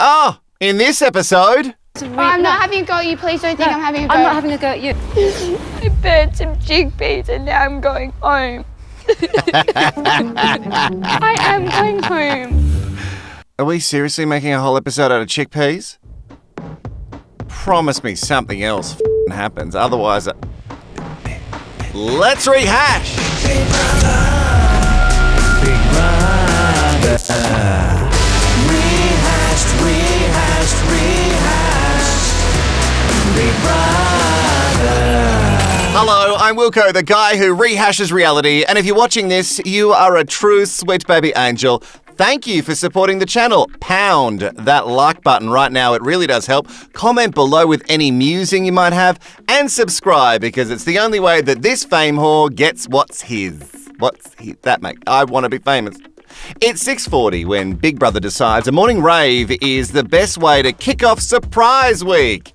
Oh, in this episode... I'm not having a go at you. Please don't think I'm having a go. I'm not having a go at you. I burnt some chickpeas and now I'm going home. I am going home. Are we seriously making a whole episode out of chickpeas? Promise me something else happens. Otherwise... Let's rehash! Big brother. Big brother. Rehashed. Big brother. Hello, I'm Wilko, the guy who rehashes reality, and if you're watching this, you are a true sweet baby angel. Thank you for supporting the channel. Pound that like button right now. It really does help. Comment below with any musing you might have, and subscribe because it's the only way that this fame whore gets what's his. That, mate? I want to be famous. It's 6:40 when Big Brother decides a morning rave is the best way to kick off Surprise Week.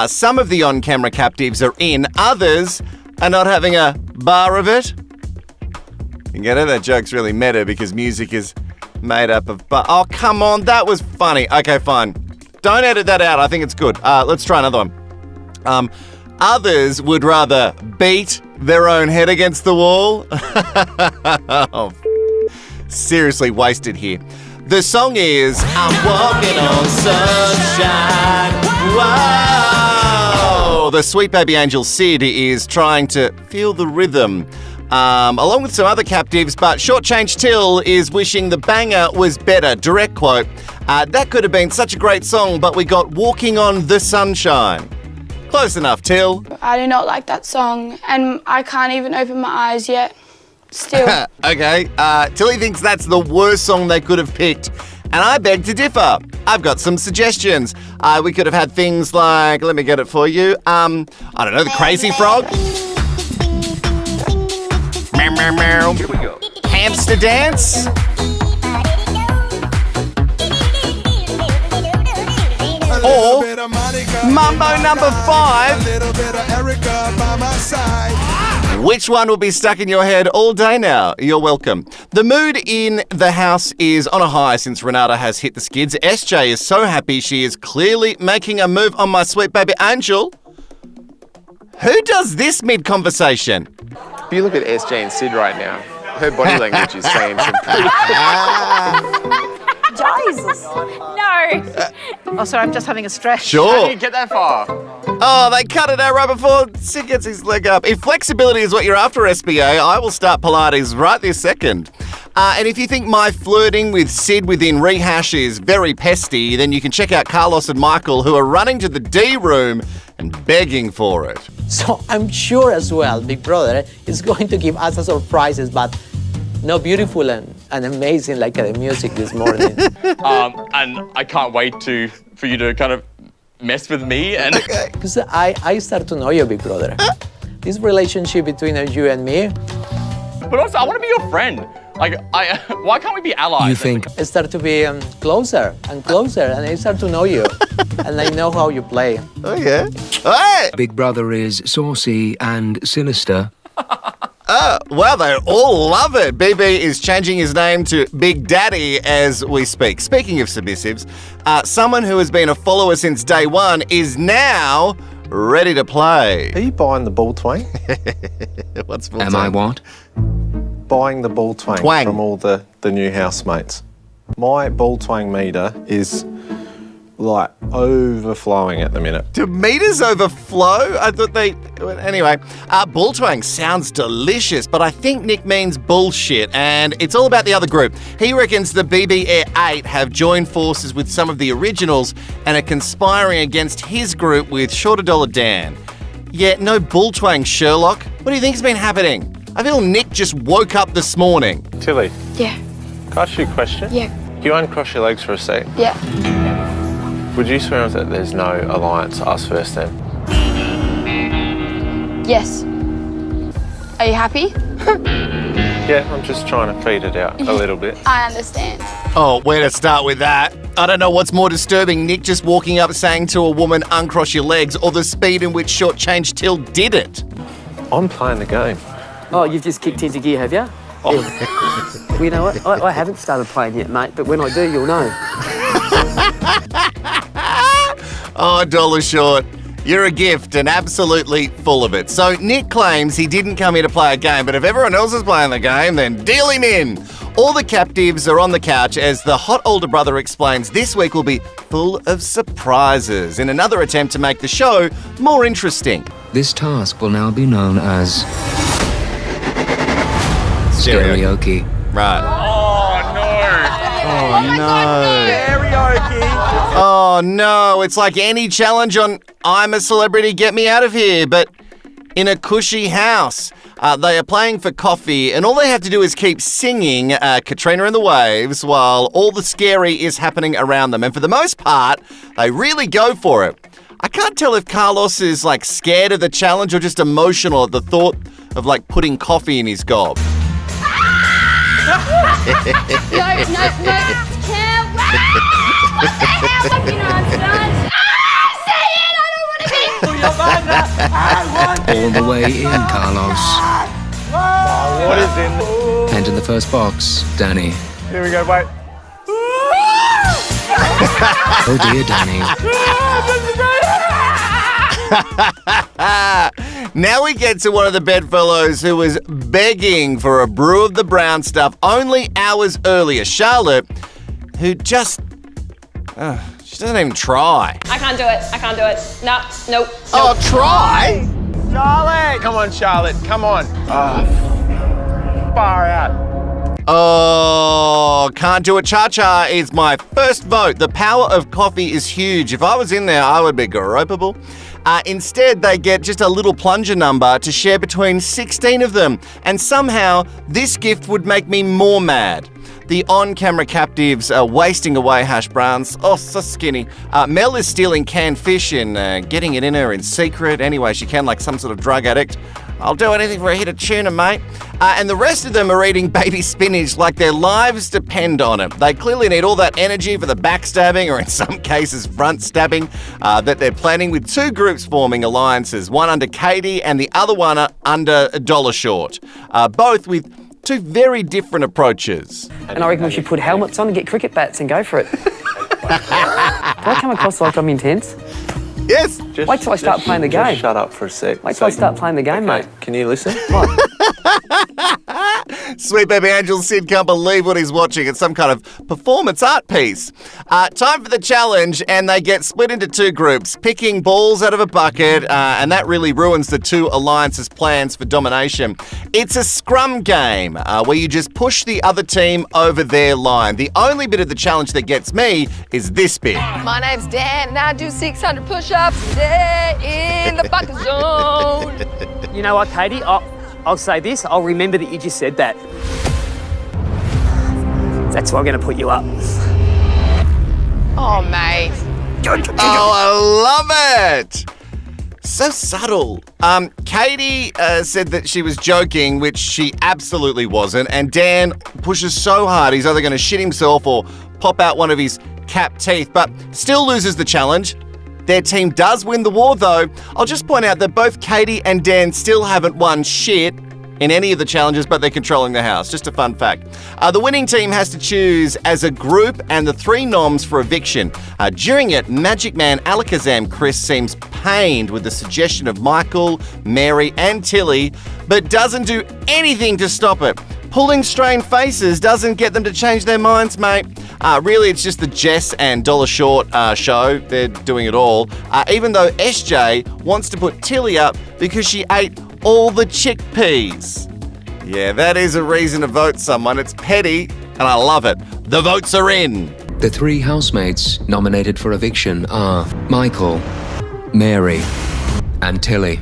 Some of the on-camera captives are in, others are not having a bar of it. You get it? That joke's really meta because music is made up of oh, come on, that was funny. Okay, fine. Don't edit that out. I think it's good. Let's try another one. Others would rather beat their own head against the wall. Oh, seriously wasted here. The song is I'm Walking on Sunshine. Whoa! The sweet baby angel Sid is trying to feel the rhythm. Along with some other captives, but Shortchange Till is wishing the banger was better. Direct quote, that could have been such a great song, but we got Walking on the Sunshine. Close enough, Till. I do not like that song and I can't even open my eyes yet. Still. Okay, Tilly thinks that's the worst song they could have picked, and I beg to differ. I've got some suggestions. We could have had things like, let me get it for you, I don't know, the Crazy Frog. Meow, meow, meow. Here we go. Hamster Dance. Or Mambo number 5. Which one will be stuck in your head all day now? You're welcome. The mood in the house is on a high since Renata has hit the skids. SJ is so happy she is clearly making a move on my sweet baby angel. Who does this mid-conversation? If you look at SJ and Sid right now, her body language is saying some pretty... Jesus. No. Oh, sorry, I'm just having a stretch. Sure. How do you get that far? Oh, they cut it out right before Sid gets his leg up. If flexibility is what you're after, SBA, I will start Pilates right this second. And if you think my flirting with Sid within Rehash is very pesty, then you can check out Carlos and Michael, who are running to the D room and begging for it. So I'm sure as well Big Brother is going to give us a surprises, but no beautiful and amazing like the music this morning. And I can't wait for you to kind of mess with me and... Because I start to know you, Big Brother. This relationship between you and me. But also, I want to be your friend. Like, why can't we be allies? You think? I start to be closer and closer, and I start to know you. And I know how you play. Oh, yeah? Hey! Big Brother is saucy and sinister. Well, they all love it. BB is changing his name to Big Daddy as we speak. Speaking of submissives, someone who has been a follower since day one is now ready to play. Are you buying the Bulltwang? What's Bulltwang? Am I what? Buying the Bulltwang from all the new housemates. My Bulltwang meter is like overflowing at the minute. Do meters overflow? I thought they... Anyway, Bulltwang sounds delicious, but I think Nick means bullshit, and it's all about the other group. He reckons the BBAU have joined forces with some of the originals and are conspiring against his group with Shorter Dollar Dan. Yeah, no Bulltwang, Sherlock. What do you think's been happening? I feel Nick just woke up this morning. Tilly, Yeah. can I ask you a question? Yeah. Can you uncross your legs for a sec? Yeah. Would you swear that there's no alliance us first then? Yes. Are you happy? Yeah, I'm just trying to feed it out a little bit. I understand. Oh, where to start with that? I don't know what's more disturbing, Nick just walking up saying to a woman, uncross your legs, or the speed in which Shortchange Till did it. I'm playing the game. Oh, you've just kicked into gear, have you? Oh. Well, you know what? I haven't started playing yet, mate, but when I do, you'll know. Oh, dollar short. You're a gift and absolutely full of it. So Nick claims he didn't come here to play a game, but if everyone else is playing the game, then deal him in. All the captives are on the couch as the hot older brother explains this week will be full of surprises in another attempt to make the show more interesting. This task will now be known as karaoke. Right. Oh, no. Oh no, it's like any challenge on I'm a Celebrity, Get Me Out of Here, but in a cushy house. They are playing for coffee, and all they have to do is keep singing Katrina and the Waves while all the scary is happening around them. And for the most part, they really go for it. I can't tell if Carlos is like scared of the challenge or just emotional at the thought of like putting coffee in his gob. No. What the hell? What you know, say it! I don't want to be. All the way in, Carlos. What is in? Enter the first box, Danny. Here we go, wait. Oh dear, Danny. Now we get to one of the bedfellows who was begging for a brew of the brown stuff only hours earlier. Charlotte, who just... she doesn't even try. I can't do it. Nope. Oh, try? Charlotte! Come on, Charlotte. Come on. Far out. Oh, can't do it. Cha-cha is my first vote. The power of coffee is huge. If I was in there, I would be gropable. Instead, they get just a little plunger number to share between 16 of them. And somehow, this gift would make me more mad. The on-camera captives are wasting away hash browns. Oh, so skinny. Mel is stealing canned fish and getting it in her in secret. Anyway, she can like some sort of drug addict. I'll do anything for a hit of tuna, mate. And the rest of them are eating baby spinach like their lives depend on it. They clearly need all that energy for the backstabbing, or in some cases front stabbing, that they're planning, with two groups forming alliances, one under Katie and the other one under Dollar Short, both with two very different approaches. And I reckon we should put helmets on and get cricket bats and go for it. Do I come across like I'm intense? Yes. Wait till I start playing the game. Shut up for a sec. Wait till I start playing the game, mate. Can you listen? Sweet baby Angel Sid can't believe what he's watching. It's some kind of performance art piece. Time for the challenge, and they get split into two groups, picking balls out of a bucket, and that really ruins the two alliances' plans for domination. It's a scrum game where you just push the other team over their line. The only bit of the challenge that gets me is this bit. My name's Dan, and I do 600 push-ups today in the bucket zone. You know what, Katie? I'll say this. I'll remember that you just said that. That's why I'm going to put you up. Oh, mate. Oh, I love it. So subtle. Katie said that she was joking, which she absolutely wasn't. And Dan pushes so hard he's either going to shit himself or pop out one of his cap teeth, but still loses the challenge. Their team does win the war, though. I'll just point out that both Katie and Dan still haven't won shit in any of the challenges, but they're controlling the house. Just a fun fact. The winning team has to choose as a group and the three noms for eviction. During it, Magic Man Alakazam Chris seems pained with the suggestion of Michael, Mary, and Tilly, but doesn't do anything to stop it. Pulling strained faces doesn't get them to change their minds, mate. Really, it's just the Jess and Dollar Short show. They're doing it all. Even though SJ wants to put Tilly up because she ate all the chickpeas. Yeah, that is a reason to vote someone. It's petty, and I love it. The votes are in. The three housemates nominated for eviction are Michael, Mary, and Tilly.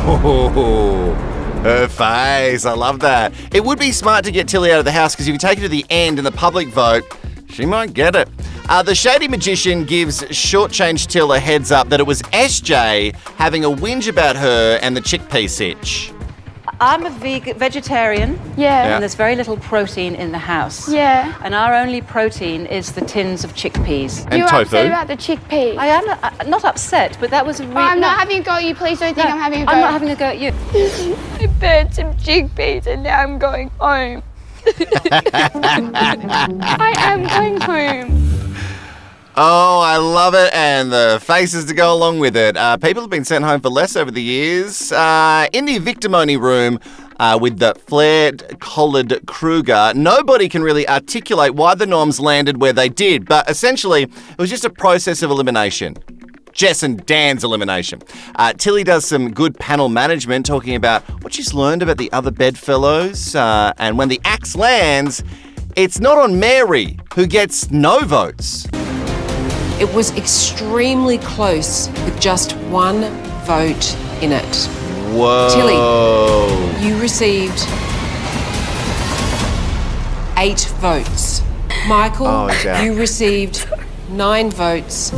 Oh, her face. I love that. It would be smart to get Tilly out of the house, because if you take her to the end in the public vote, she might get it. The Shady Magician gives Shortchange Till a heads up that it was SJ having a whinge about her and the chickpea sitch. I'm a vegetarian. Yeah. And there's very little protein in the house. Yeah. And our only protein is the tins of chickpeas. And You're tofu. upset about the chickpeas. I am not upset, but that was a real... I'm not having a go at you. Please don't think I'm having a go. I'm not having a go at you. I burned some chickpeas and now I'm going home. I am going home. Oh, I love it, and the faces to go along with it. People have been sent home for less over the years. In the victimony room with the flared collared Kruger, nobody can really articulate why the norms landed where they did, but essentially it was just a process of elimination. Jess and Dan's elimination. Tilly does some good panel management, talking about what she's learned about the other bedfellows, and when the axe lands, it's not on Mary, who gets no votes. It was extremely close with just one vote in it. Whoa. Tilly, you received 8 votes. Michael, he's out. you received 9 votes,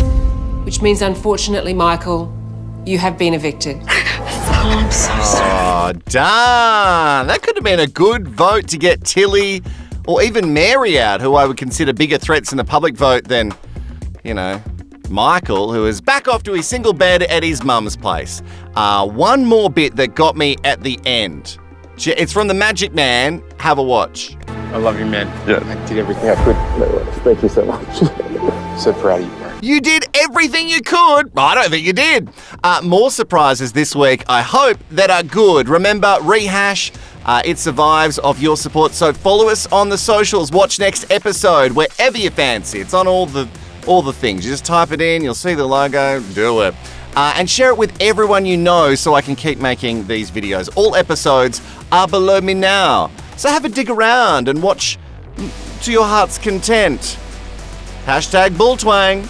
which means, unfortunately, Michael, you have been evicted. I'm so sorry. Oh, darn. That could have been a good vote to get Tilly or even Mary out, who I would consider bigger threats in the public vote than, Michael, who is back off to his single bed at his mum's place. One more bit that got me at the end. It's from the Magic Man. Have a watch. I love you, man. Yeah. I did everything I could. Thank you so much. So proud of you, bro. You did everything you could. I don't think you did. More surprises this week, I hope, that are good. Remember, Rehash, it survives off your support, so follow us on the socials. Watch next episode wherever you fancy. It's on all the things. You just type it in, you'll see the logo, do it. And share it with everyone you know so I can keep making these videos. All episodes are below me now. So have a dig around and watch to your heart's content. #Bulltwang.